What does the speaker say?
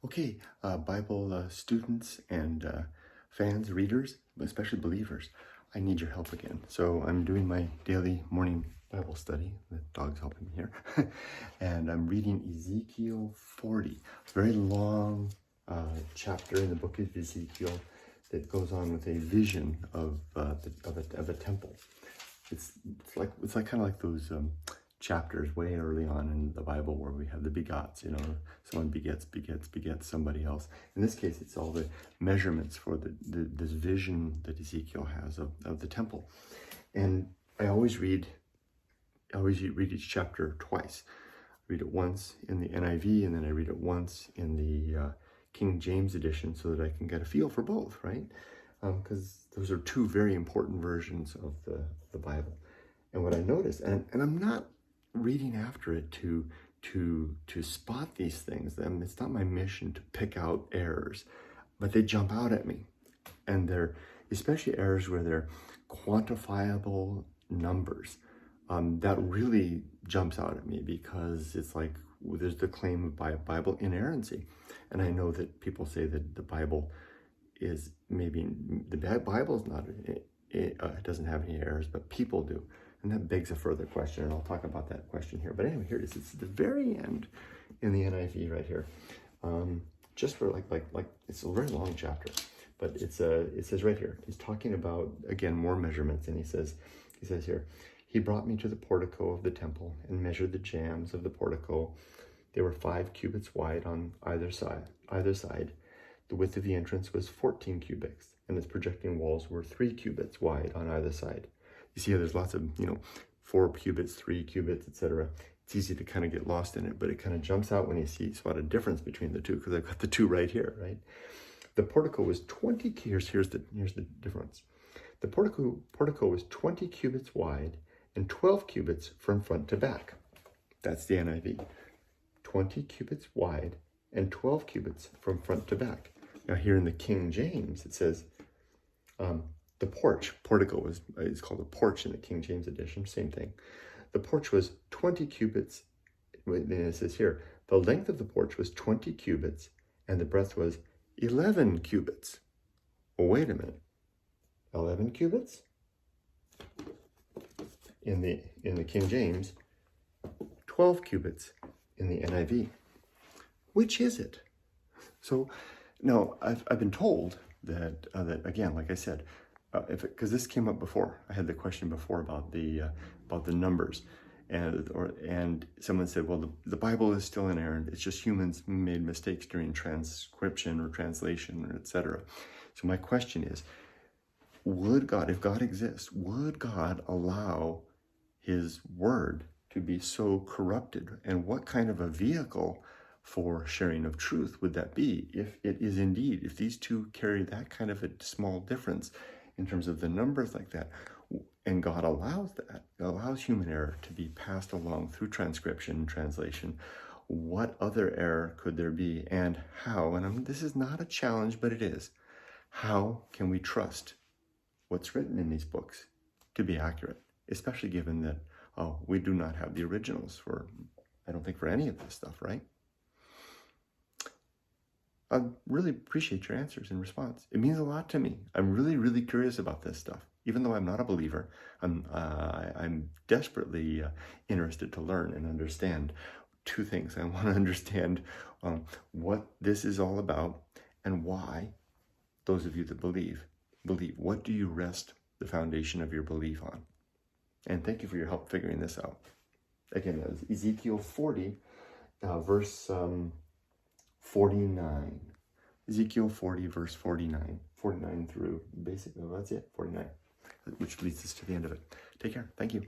Okay, Bible students and fans, readers, especially believers, I need your help again. So I'm doing my daily morning Bible study. The dog's helping me here. And I'm reading Ezekiel 40, very long chapter in the book of Ezekiel that goes on with a vision of a temple. It's like kind of like those chapters way early on in the Bible where we have the begots, someone begets somebody else. In this case, it's all the measurements for this vision that Ezekiel has of the temple. And I always read each chapter twice. I read it once in the NIV, and then I read it once in the King James edition so that I can get a feel for both, right? Because those are two very important versions of the Bible. And what I noticed, and I'm not reading after it to spot these things. It's not my mission to pick out errors, but they jump out at me. And they're especially errors where they're quantifiable numbers. That really jumps out at me because it's like there's the claim of Bible inerrancy. And I know that people say that the Bible is the Bible is not, it doesn't have any errors, but people do. And that begs a further question, and I'll talk about that question here. But anyway, here it is. It's at the very end in the NIV right here. Just for like it's a very long chapter, but it says right here, he's talking about, again, more measurements, and he says here, he brought me to the portico of the temple and measured the jambs of the portico. They were 5 cubits wide on either side. The width of the entrance was 14 cubits, and its projecting walls were 3 cubits wide on either side. You see how there's lots of, 4 cubits, 3 cubits, etc. It's easy to kind of get lost in it, but it kind of jumps out when you see spot a difference between the two, because I've got the two right here, right? The portico was 20, here's the difference. The portico was 20 cubits wide and 12 cubits from front to back. That's the NIV. 20 cubits wide and 12 cubits from front to back. Now here in the King James, it says, the portico is called a porch in the King James edition, same thing. The porch was 20 cubits, then it says here, the length of the porch was 20 cubits and the breadth was 11 cubits. Well, wait a minute, 11 cubits? In the King James, 12 cubits in the NIV. Which is it? So now I've been told that again, like I said, because this came up before, I had the question before about the numbers, and someone said, well, the Bible is still inerrant. It's just humans made mistakes during transcription or translation, or etc. So my question is, would God, if God exists, would God allow His word to be so corrupted? And what kind of a vehicle for sharing of truth would that be if it is indeed, if these two carry that kind of a small difference in terms of the numbers like that, and God allows that, allows human error to be passed along through transcription and translation, what other error could there be, and how? And this is not a challenge, but it is. How can we trust what's written in these books to be accurate, especially given that, we do not have the originals I don't think for any of this stuff, right? I really appreciate your answers and response. It means a lot to me. I'm really, really curious about this stuff. Even though I'm not a believer, I'm desperately interested to learn and understand two things. I want to understand what this is all about and why those of you that believe. What do you rest the foundation of your belief on? And thank you for your help figuring this out. Again, that was Ezekiel 40, verse 49. Ezekiel 40, verse 49. 49 through, basically, that's it, 49. Which leads us to the end of it. Take care. Thank you.